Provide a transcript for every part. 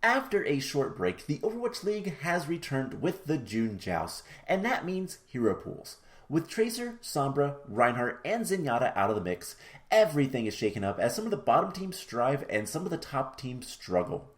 After a short break, the Overwatch League has returned with the June Joust, and that means hero pools. With Tracer, Sombra, Reinhardt, and Zenyatta out of the mix, everything is shaken up as some of the bottom teams strive and some of the top teams struggle.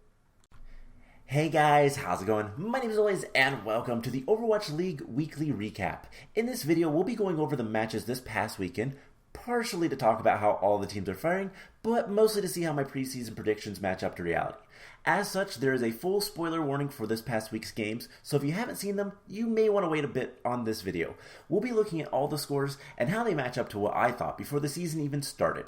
Hey guys, how's it going? My name is Always, and welcome to the Overwatch League Weekly Recap. In this video, we'll be going over the matches this past weekend, partially to talk about how all the teams are faring, but mostly to see how my preseason predictions match up to reality. As such, there is a full spoiler warning for this past week's games, so if you haven't seen them, you may want to wait a bit on this video. We'll be looking at all the scores and how they match up to what I thought before the season even started.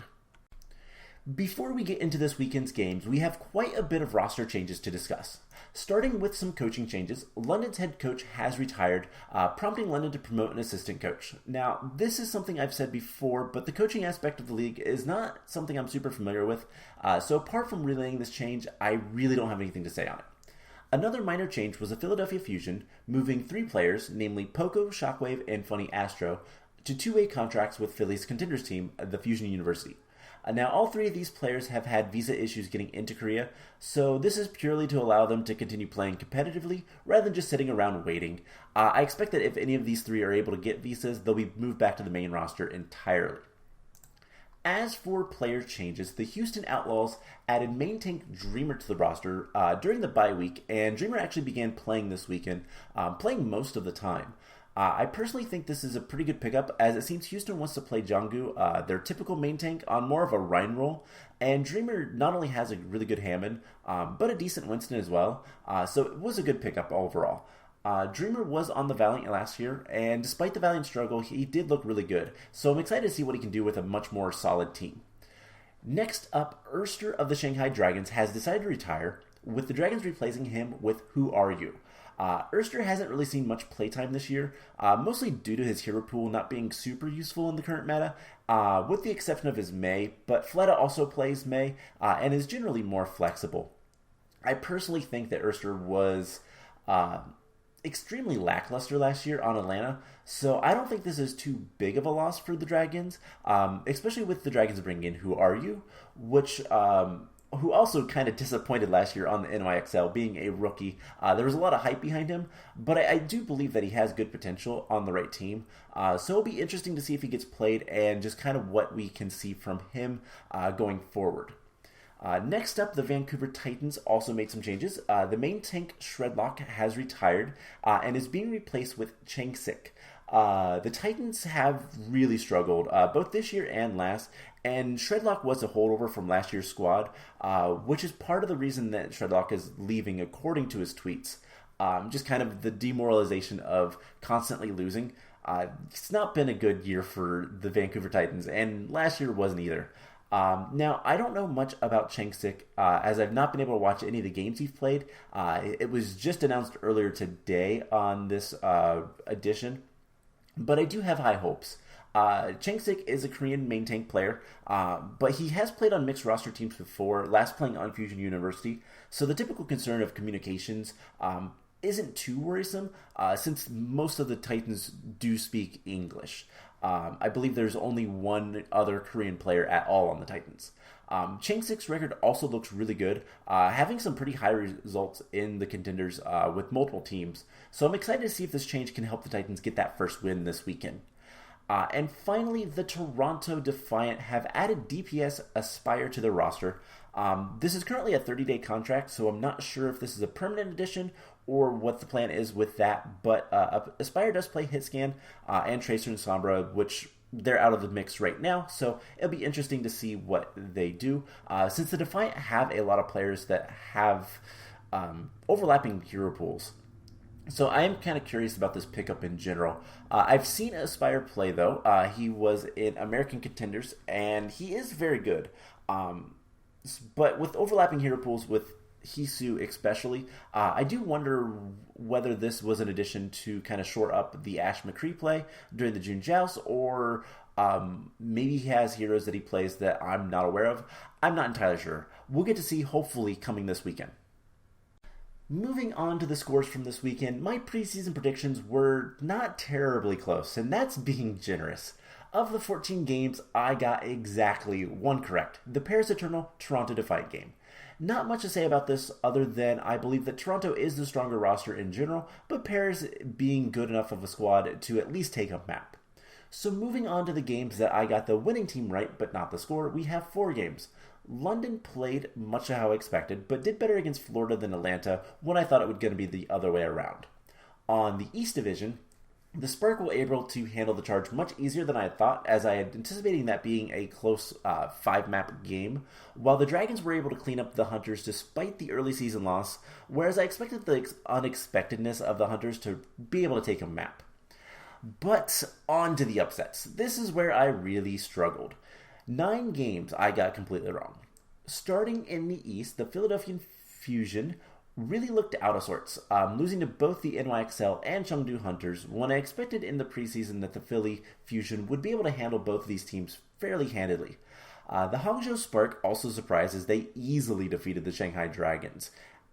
Before we get into this weekend's games, we have quite a bit of roster changes to discuss. Starting with some coaching changes, London's head coach has retired, prompting London to promote an assistant coach. Now, this is something I've said before, but the coaching aspect of the league is not something I'm super familiar with, so apart from relaying this change, I really don't have anything to say on it. Another minor change was the Philadelphia Fusion, moving 3 players, namely Poco, Shockwave, and Funny Astro, to 2-way contracts with Philly's contenders team, the Fusion University. Now, all 3 of these players have had visa issues getting into Korea, so this is purely to allow them to continue playing competitively rather than just sitting around waiting. I expect that if any of these 3 are able to get visas, they'll be moved back to the main roster entirely. As for player changes, the Houston Outlaws added main tank Dreamer to the roster during the bye week, and Dreamer actually began playing this weekend, playing most of the time. I personally think this is a pretty good pickup, as it seems Houston wants to play Junggu, their typical main tank, on more of a Rein role, and Dreamer not only has a really good Hammond, but a decent Winston as well, so it was a good pickup overall. Dreamer was on the Valiant last year, and despite the Valiant struggle, he did look really good, so I'm excited to see what he can do with a much more solid team. Next up, Erster of the Shanghai Dragons has decided to retire, with the Dragons replacing him with Who Are You? Erster hasn't really seen much playtime this year, mostly due to his hero pool not being super useful in the current meta, with the exception of his Mei, but Fleta also plays Mei, and is generally more flexible. I personally think that Erster was extremely lackluster last year on Atlanta, so I don't think this is too big of a loss for the Dragons, especially with the Dragons bringing in Who Are You, who also kind of disappointed last year on the NYXL, being a rookie. There was a lot of hype behind him, but I do believe that he has good potential on the right team. So it'll be interesting to see if he gets played and just kind of what we can see from him going forward. Next up, the Vancouver Titans also made some changes. The main tank Shredlock has retired and is being replaced with Changsik. The Titans have really struggled, both this year and last, and Shredlock was a holdover from last year's squad, which is part of the reason that Shredlock is leaving according to his tweets. Just kind of the demoralization of constantly losing. It's not been a good year for the Vancouver Titans, and last year wasn't either. Now, I don't know much about Changsik, as I've not been able to watch any of the games he's played. It was just announced earlier today on this edition, but I do have high hopes. Changsik is a Korean main tank player, but he has played on mixed roster teams before, last playing on Fusion University, so the typical concern of communications isn't too worrisome, since most of the Titans do speak English. I believe there's only one other Korean player at all on the Titans. Changsik's record also looks really good, having some pretty high results in the contenders with multiple teams, so I'm excited to see if this change can help the Titans get that first win this weekend. And finally, the Toronto Defiant have added DPS Aspire to their roster. This is currently a 30-day contract, so I'm not sure if this is a permanent addition or what the plan is with that, but Aspire does play Hitscan and Tracer and Sombra, which they're out of the mix right now, so it'll be interesting to see what they do, since the Defiant have a lot of players that have overlapping hero pools. So I am kind of curious about this pickup in general. I've seen Aspire play, though. He was in American Contenders, and he is very good. But with overlapping hero pools with Hisu especially, I do wonder whether this was an addition to kind of shore up the Ash McCree play during the June Joust, or maybe he has heroes that he plays that I'm not aware of. I'm not entirely sure. We'll get to see, hopefully, coming this weekend. Moving on to the scores from this weekend, my preseason predictions were not terribly close, and that's being generous. Of the 14 games, I got exactly 1 correct, the Paris Eternal Toronto Defiant game. Not much to say about this other than I believe that Toronto is the stronger roster in general, but Paris being good enough of a squad to at least take a map. So moving on to the games that I got the winning team right, but not the score, we have 4 games. London played much of how expected, but did better against Florida than Atlanta when I thought it was going to be the other way around. On the East Division, the Spark were able to handle the Charge much easier than I had thought, as I had anticipating that being a close 5-map game, while the Dragons were able to clean up the Hunters despite the early season loss, whereas I expected the unexpectedness of the Hunters to be able to take a map. But on to the upsets. This is where I really struggled. 9 games I got completely wrong. Starting in the East, the Philadelphia Fusion really looked out of sorts, losing to both the NYXL and Chengdu Hunters when I expected in the preseason that the Philly Fusion would be able to handle both of these teams fairly handedly. The Hangzhou Spark also surprised as they easily defeated the Shanghai Dragons.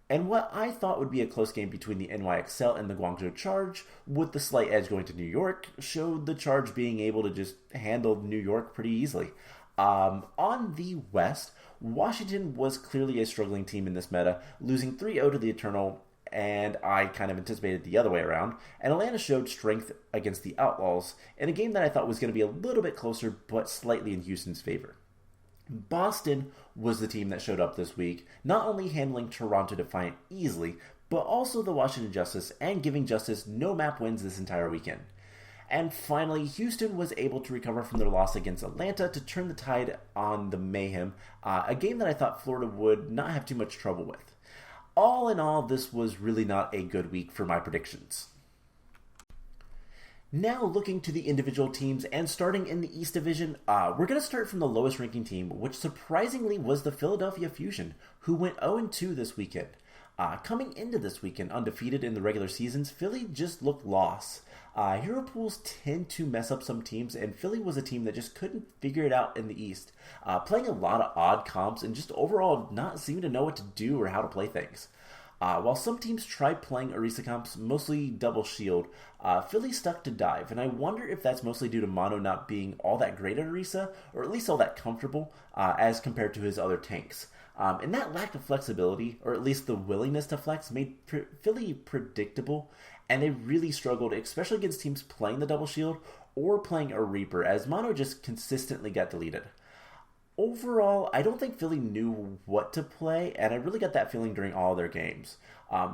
And what I thought would be a close game between the NYXL and the Guangzhou Charge, with the slight edge going to New York, showed the Charge being able to just handle New York pretty easily. On the West, Washington was clearly a struggling team in this meta, losing 3-0 to the Eternal, and I kind of anticipated the other way around, and Atlanta showed strength against the Outlaws in a game that I thought was going to be a little bit closer, but slightly in Houston's favor. Boston was the team that showed up this week, not only handling Toronto Defiant easily, but also the Washington Justice and giving Justice no map wins this entire weekend. And finally, Houston was able to recover from their loss against Atlanta to turn the tide on the Mayhem, a game that I thought Florida would not have too much trouble with. All in all, this was really not a good week for my predictions. Now looking to the individual teams and starting in the East Division, we're going to start from the lowest ranking team, which surprisingly was the Philadelphia Fusion, who went 0-2 this weekend. Coming into this weekend undefeated in the regular seasons, Philly just looked lost. Hero pools tend to mess up some teams, and Philly was a team that just couldn't figure it out in the East, playing a lot of odd comps and just overall not seeming to know what to do or how to play things. While some teams tried playing Orisa comps, mostly double shield, Philly stuck to dive, and I wonder if that's mostly due to Mono not being all that great at Orisa, or at least all that comfortable, as compared to his other tanks. And that lack of flexibility, or at least the willingness to flex, made Philly predictable, and they really struggled, especially against teams playing the double shield or playing a Reaper, as Mono just consistently got deleted. Overall, I don't think Philly knew what to play, and I really got that feeling during all their games.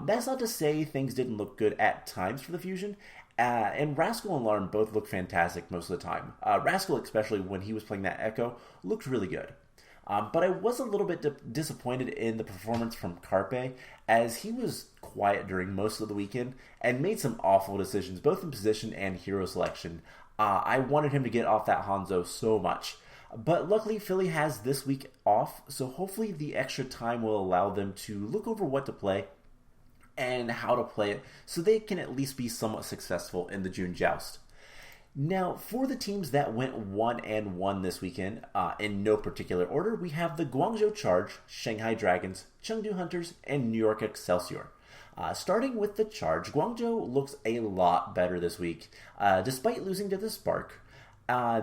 That's not to say things didn't look good at times for the Fusion, and Rascal and Larn both looked fantastic most of the time. Rascal, especially when he was playing that Echo, looked really good. But I was a little bit disappointed in the performance from Carpe, as he was quiet during most of the weekend and made some awful decisions, both in position and hero selection. I wanted him to get off that Hanzo so much. But luckily, Philly has this week off, so hopefully the extra time will allow them to look over what to play and how to play it, so they can at least be somewhat successful in the June Joust. Now, for the teams that went 1-1 this weekend, in no particular order, we have the Guangzhou Charge, Shanghai Dragons, Chengdu Hunters, and New York Excelsior. Starting with the Charge, Guangzhou looks a lot better this week. Despite losing to the Spark,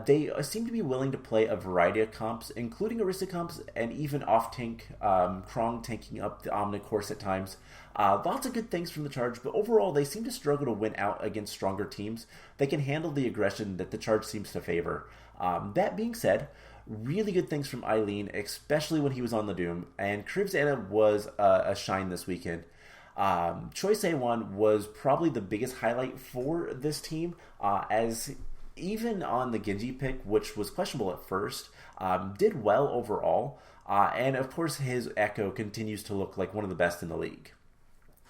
they seem to be willing to play a variety of comps, including Orisa comps and even off-tank, Krong tanking up the Omnicourse at times. Lots of good things from the Charge, but overall they seem to struggle to win out against stronger teams that can handle the aggression that the Charge seems to favor. That being said, really good things from Eileen, especially when he was on the Doom, and Cribs Anna was a shine this weekend. Choice A1 was probably the biggest highlight for this team, as even on the Genji pick, which was questionable at first, did well overall, and of course his Echo continues to look like one of the best in the league.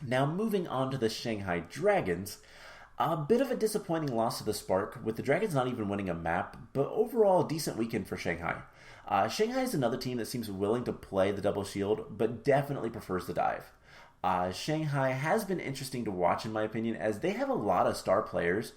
Now moving on to the Shanghai Dragons, a bit of a disappointing loss to the Spark, with the Dragons not even winning a map, but overall a decent weekend for Shanghai. Shanghai is another team that seems willing to play the double shield, but definitely prefers the dive. Shanghai has been interesting to watch in my opinion, as they have a lot of star players,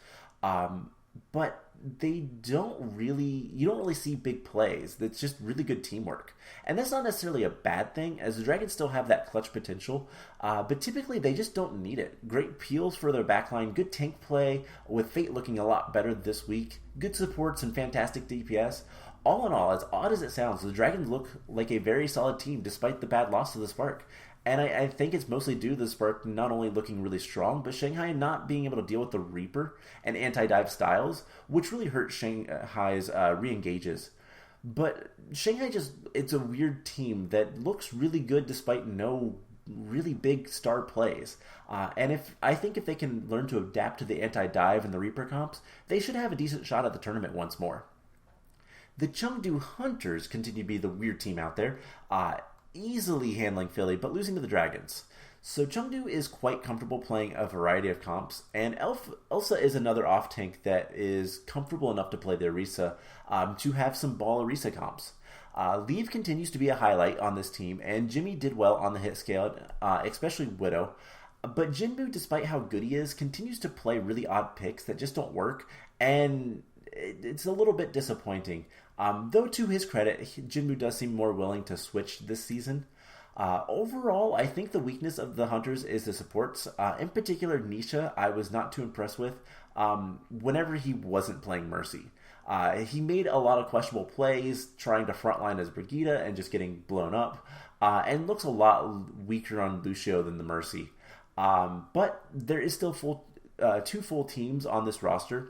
but you don't really see big plays. That's just really good teamwork. And that's not necessarily a bad thing, as the Dragons still have that clutch potential, but typically they just don't need it. Great peels for their backline, good tank play, with Fate looking a lot better this week, good supports and fantastic DPS. all in all, as odd as it sounds, the Dragons look like a very solid team despite the bad loss to the Spark. And I think it's mostly due to the Spark not only looking really strong, but Shanghai not being able to deal with the Reaper and anti-dive styles, which really hurt Shanghai's re-engages. But Shanghai it's a weird team that looks really good despite no really big star plays. And I think if they can learn to adapt to the anti-dive and the Reaper comps, they should have a decent shot at the tournament once more. The Chengdu Hunters continue to be the weird team out there, easily handling Philly, but losing to the Dragons. So Chengdu is quite comfortable playing a variety of comps, and Elsa is another off-tank that is comfortable enough to play the Orisa to have some ball Orisa comps. Leave continues to be a highlight on this team, and Jimmy did well on the hit scale, especially Widow. But Jinbu, despite how good he is, continues to play really odd picks that just don't work, and it's a little bit disappointing. Though to his credit, Jinbu does seem more willing to switch this season. Overall, I think the weakness of the Hunters is the supports. In particular, Nisha, I was not too impressed with whenever he wasn't playing Mercy. He made a lot of questionable plays, trying to frontline as Brigitte and just getting blown up, and looks a lot weaker on Lucio than the Mercy. But there is still two full teams on this roster,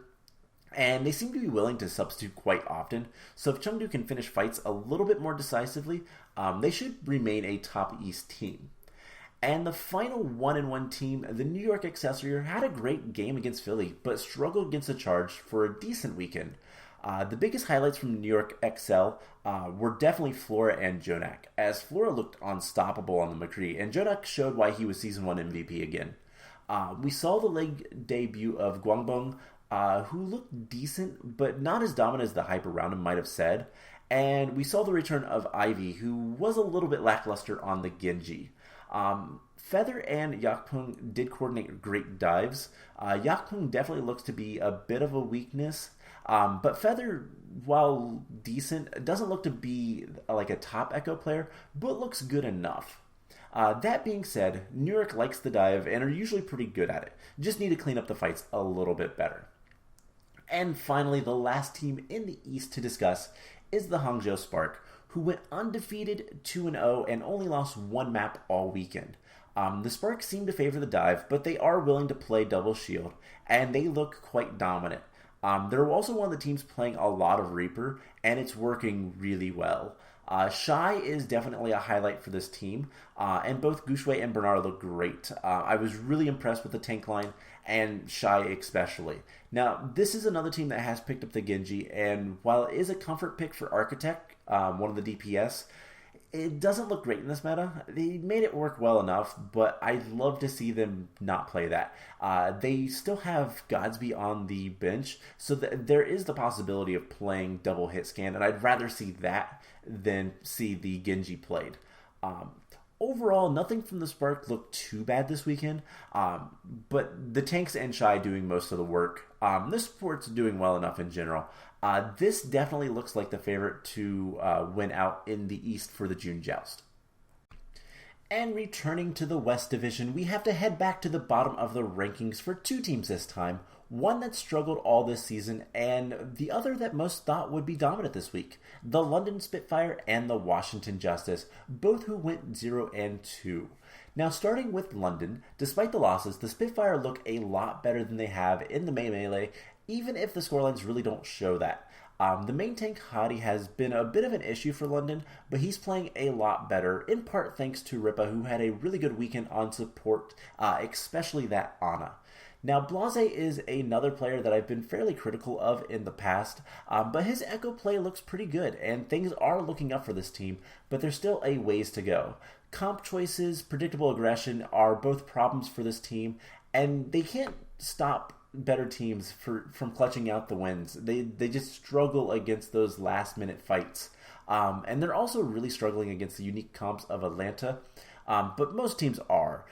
and they seem to be willing to substitute quite often. So if Chengdu can finish fights a little bit more decisively, they should remain a top East team. And the final 1-1 team, the New York Excelsior, had a great game against Philly, but struggled against the Charge for a decent weekend. The biggest highlights from New York XL were definitely Flora and Jonak, as Flora looked unstoppable on the McCree, and Jonak showed why he was Season 1 MVP again. We saw the league debut of Guangbong, who looked decent, but not as dominant as the hype around him might have said. And we saw the return of Ivy, who was a little bit lackluster on the Genji. Feather and Yakpung did coordinate great dives. Yakpung definitely looks to be a bit of a weakness, but Feather, while decent, doesn't look to be like a top Echo player, but looks good enough. That being said, New York likes the dive and are usually pretty good at it. Just need to clean up the fights a little bit better. And finally, the last team in the East to discuss is the Hangzhou Spark, who went undefeated 2-0 and only lost one map all weekend. The Spark seem to favor the dive, but they are willing to play double shield, and they look quite dominant. They're also one of the teams playing a lot of Reaper, and it's working really well. Shy is definitely a highlight for this team, and both Gouchway and Bernard look great. I was really impressed with the tank line, and Shy especially. Now, this is another team that has picked up the Genji, and while it is a comfort pick for Architect, one of the DPS, it doesn't look great in this meta. They made it work well enough, but I'd love to see them not play that. They still have Godsby on the bench, so there is the possibility of playing double hit scan, and I'd rather see that than see the Genji played. Overall, nothing from the Spark looked too bad this weekend, but the tanks and Shy doing most of the work. This support's doing well enough in general. This definitely looks like the favorite to win out in the East for the June Joust. And returning to the West Division, we have to head back to the bottom of the rankings for two teams this time. One that struggled all this season, and the other that most thought would be dominant this week. The London Spitfire and the Washington Justice, both who went 0-2. Now, starting with London, despite the losses, the Spitfire look a lot better than they have in the May Melee, even if the scorelines really don't show that. The main tank, Hadi, has been a bit of an issue for London, but he's playing a lot better, in part thanks to Ripa, who had a really good weekend on support, especially that Ana. Now, Blase is another player that I've been fairly critical of in the past, but his Echo play looks pretty good, and things are looking up for this team, but there's still a ways to go. Comp choices, predictable aggression are both problems for this team, and they can't stop better teams from clutching out the wins. They just struggle against those last-minute fights. And they're also really struggling against the unique comps of Atlanta, but most teams are.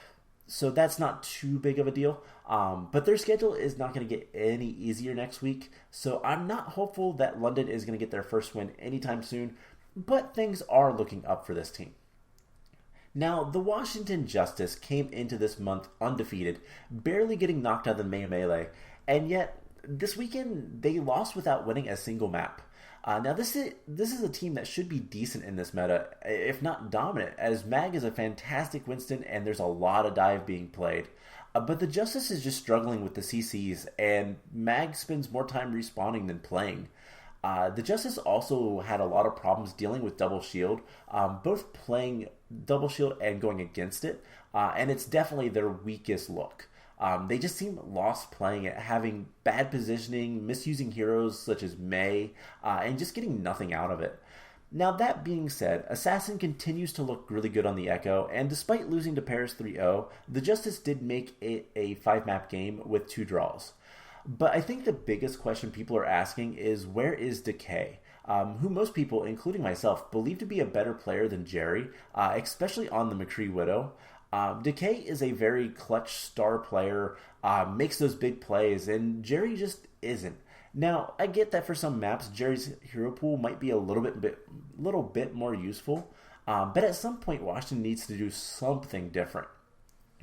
So that's not too big of a deal. But their schedule is not going to get any easier next week, so I'm not hopeful that London is going to get their first win anytime soon, but things are looking up for this team. Now, the Washington Justice came into this month undefeated, barely getting knocked out of the May Melee, and yet this weekend they lost without winning a single map. Now this is a team that should be decent in this meta, if not dominant, as Mag is a fantastic Winston and there's a lot of dive being played. But the Justice is just struggling with the CCs, and Mag spends more time respawning than playing. The Justice also had a lot of problems dealing with double shield, both playing double shield and going against it, and it's definitely their weakest look. They just seem lost playing it, having bad positioning, misusing heroes such as Mei, and just getting nothing out of it. Now that being said, Assassin continues to look really good on the Echo, and despite losing to Paris 3-0, the Justice did make it a 5-map game with 2 draws. But I think the biggest question people are asking is, where is Decay? Who most people, including myself, believe to be a better player than Jerry, especially on the McCree Widow. Decay is a very clutch star player, makes those big plays, and Jerry just isn't. Now, I get that for some maps, Jerry's hero pool might be a little bit more useful, but at some point, Washington needs to do something different.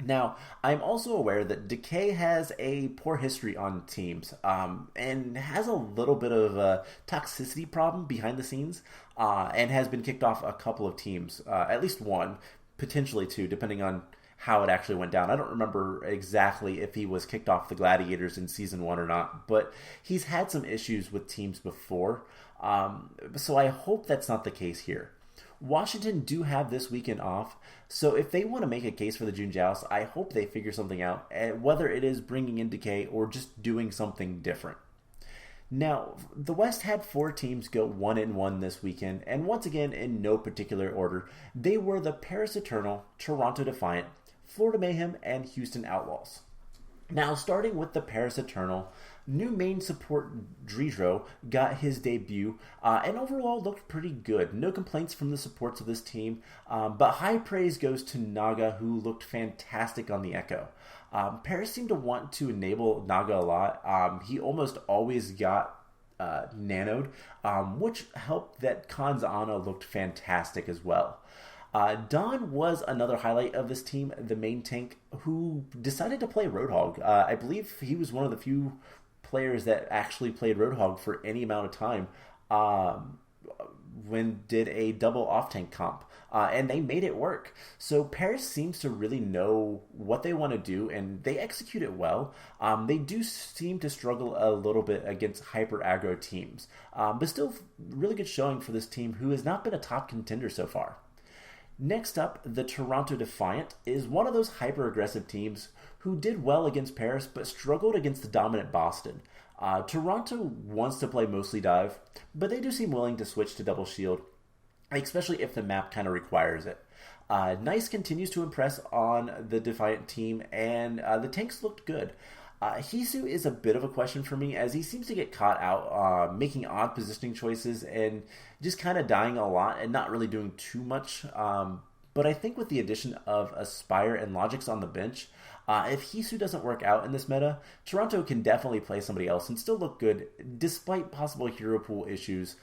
Now, I'm also aware that Decay has a poor history on teams, and has a little bit of a toxicity problem behind the scenes, and has been kicked off a couple of teams, at least one, potentially 2, depending on how it actually went down. I don't remember exactly if he was kicked off the Gladiators in Season 1 or not, but he's had some issues with teams before, so I hope that's not the case here. Washington do have this weekend off, so if they want to make a case for the June Joust, I hope they figure something out, whether it is bringing in Decay or just doing something different. Now, the West had 4 teams go 1-1 this weekend, and once again, in no particular order, they were the Paris Eternal, Toronto Defiant, Florida Mayhem, and Houston Outlaws. Now, starting with the Paris Eternal, new main support Dridro got his debut, and overall looked pretty good. No complaints from the supports of this team, but high praise goes to Naga, who looked fantastic on the Echo. Paris seemed to want to enable Naga a lot. He almost always got nanoed, which helped that Khan's Ana looked fantastic as well. Don was another highlight of this team, the main tank, who decided to play Roadhog. I believe he was one of the few players that actually played Roadhog for any amount of time when did a double off-tank comp. And they made it work. So Paris seems to really know what they want to do, and they execute it well. They do seem to struggle a little bit against hyper-aggro teams, but still really good showing for this team, who has not been a top contender so far. Next up, the Toronto Defiant is one of those hyper-aggressive teams who did well against Paris but struggled against the dominant Boston. Toronto wants to play mostly dive, but they do seem willing to switch to double shield, especially if the map kind of requires it. Nice continues to impress on the Defiant team, and the tanks looked good. Hisu is a bit of a question for me, as he seems to get caught out making odd positioning choices and just kind of dying a lot and not really doing too much. But I think with the addition of Aspire and Logix on the bench, if Hisu doesn't work out in this meta, Toronto can definitely play somebody else and still look good, despite possible hero pool issues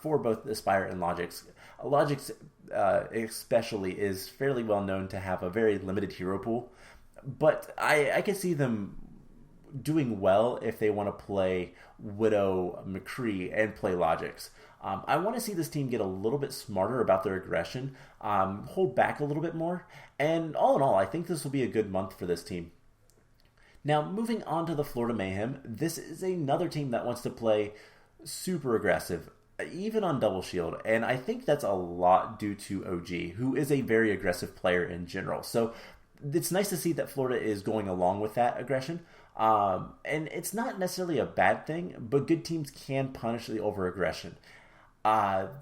for both Aspire and Logix. Logix especially is fairly well known to have a very limited hero pool, but I can see them doing well if they want to play Widow McCree and play Logix. I want to see this team get a little bit smarter about their aggression, hold back a little bit more, and all in all, I think this will be a good month for this team. Now, moving on to the Florida Mayhem, this is another team that wants to play super aggressive, even on double shield, and I think that's a lot due to OG, who is a very aggressive player in general. So it's nice to see that Florida is going along with that aggression. And it's not necessarily a bad thing, but good teams can punish the over-aggression.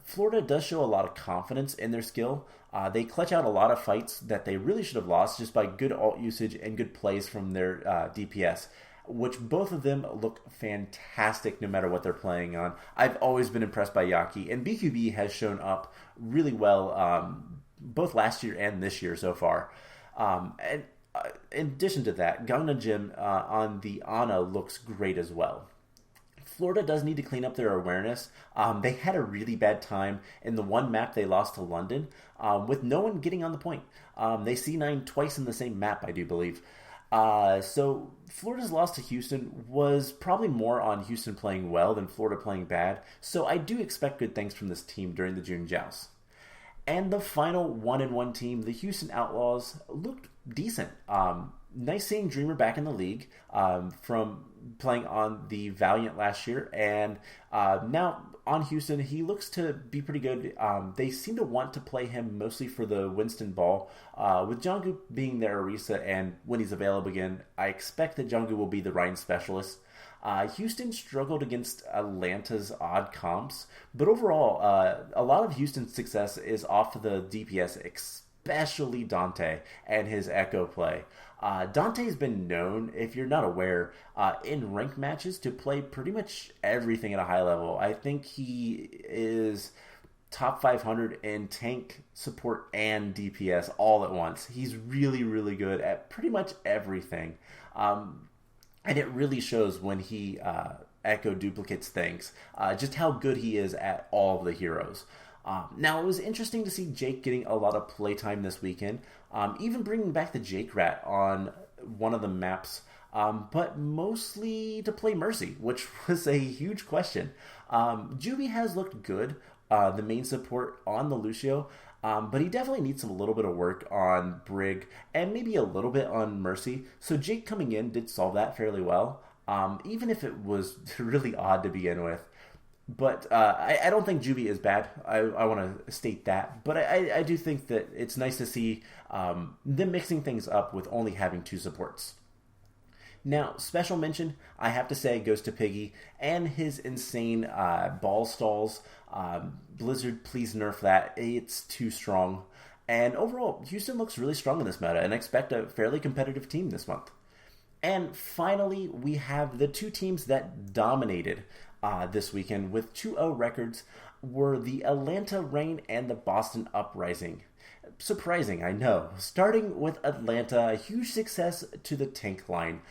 Florida does show a lot of confidence in their skill. They clutch out a lot of fights that they really should have lost just by good ult usage and good plays from their DPS, which both of them look fantastic no matter what they're playing on. I've always been impressed by Yaki, and BQB has shown up really well both last year and this year so far. And in addition to that, Gangnam Jim on the Ana looks great as well. Florida does need to clean up their awareness. They had a really bad time in the one map they lost to London with no one getting on the point. They C9 twice in the same map, I do believe. So Florida's loss to Houston was probably more on Houston playing well than Florida playing bad, so I do expect good things from this team during the June Joust. And the final 1-1 team, the Houston Outlaws, looked decent. Nice seeing Dreamer back in the league from playing on the Valiant last year, and now on Houston, he looks to be pretty good. They seem to want to play him mostly for the Winston ball, with Jungkook being their Orisa, and when he's available again, I expect that Jungkook will be the Ryan specialist. Houston struggled against Atlanta's odd comps, but overall, a lot of Houston's success is off of the DPS, especially Dante and his Echo play. Dante's been known, if you're not aware, in ranked matches to play pretty much everything at a high level. I think he is top 500 in tank, support, and DPS all at once. He's really, really good at pretty much everything. And it really shows when he Echo duplicates things, just how good he is at all of the heroes. Now, it was interesting to see Jake getting a lot of playtime this weekend, even bringing back the Jake Rat on one of the maps, but mostly to play Mercy, which was a huge question. Juby has looked good, the main support on the Lucio, but he definitely needs a little bit of work on Brig and maybe a little bit on Mercy. So Jake coming in did solve that fairly well, even if it was really odd to begin with. But I don't think Juby is bad. I want to state that. But I do think that it's nice to see them mixing things up with only having two supports. Now, special mention, I have to say, goes to Piggy and his insane ball stalls. Blizzard, please nerf that. It's too strong. And overall, Houston looks really strong in this meta, and I expect a fairly competitive team this month. And finally, we have the two teams that dominated this weekend with 2-0 records were the Atlanta Reign and the Boston Uprising. Surprising, I know. Starting with Atlanta, a huge success to the tank line.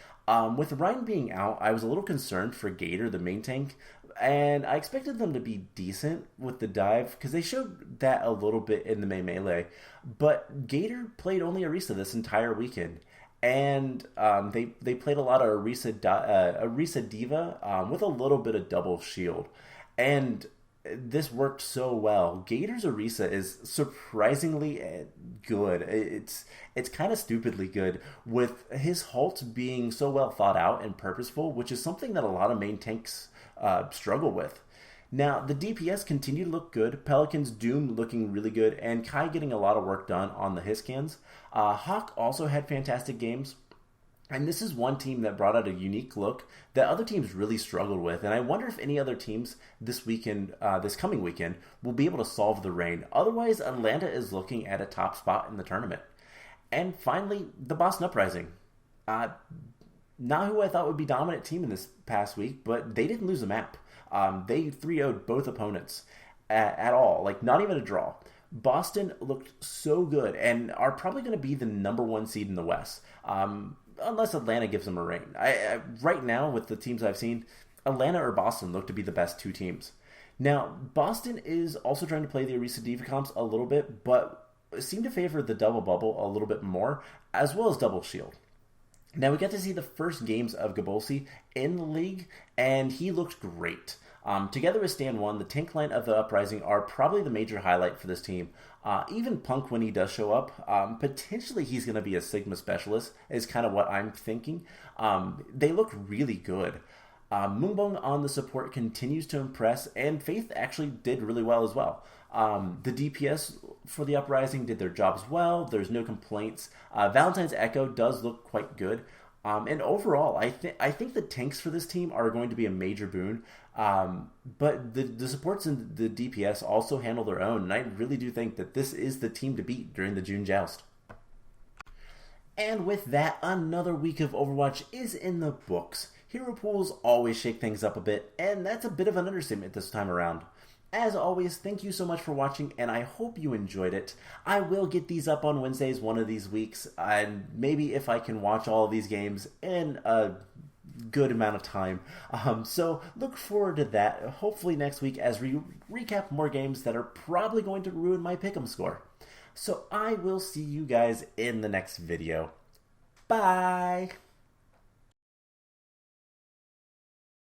With Ryan being out, I was a little concerned for Gator, the main tank, and I expected them to be decent with the dive, because they showed that a little bit in the Melee, but Gator played only Orisa this entire weekend, and they played a lot of Orisa Diva with a little bit of double shield, and this worked so well. Gator's Orisa is surprisingly good. It's kind of stupidly good, with his halt being so well thought out and purposeful, which is something that a lot of main tanks struggle with. Now, the DPS continue to look good. Pelican's Doom looking really good, and Kai getting a lot of work done on the Hiscans. Hawk also had fantastic games. And this is one team that brought out a unique look that other teams really struggled with. And I wonder if any other teams this weekend, this coming weekend, will be able to solve the Reign. Otherwise, Atlanta is looking at a top spot in the tournament. And finally, the Boston Uprising. Not who I thought would be dominant team in this past week, but they didn't lose a map. They 3-0'd both opponents at all. Like, not even a draw. Boston looked so good and are probably going to be the number one seed in the West. Unless Atlanta gives them a reign. Right now, with the teams I've seen, Atlanta or Boston look to be the best two teams. Now, Boston is also trying to play the Orisa Diva comps a little bit, but seem to favor the double bubble a little bit more, as well as double shield. Now, we got to see the first games of Gabolsi in the league, and he looked great. Together with Stan 1, the tank line of the Uprising are probably the major highlight for this team. Even Punk, when he does show up, potentially he's going to be a Sigma specialist, is kind of what I'm thinking. They look really good. Moonbong on the support continues to impress, and Faith actually did really well as well. The DPS for the Uprising did their jobs well. There's no complaints. Valentine's Echo does look quite good. And overall, I think the tanks for this team are going to be a major boon. But the supports and the DPS also handle their own, and I really do think that this is the team to beat during the June Joust. And with that, another week of Overwatch is in the books. Hero pools always shake things up a bit, and that's a bit of an understatement this time around. As always, thank you so much for watching, and I hope you enjoyed it. I will get these up on Wednesdays one of these weeks, and maybe if I can watch all of these games in a good amount of time. So look forward to that, hopefully next week, as we recap more games that are probably going to ruin my pick'em score. So I will see you guys in the next video. Bye!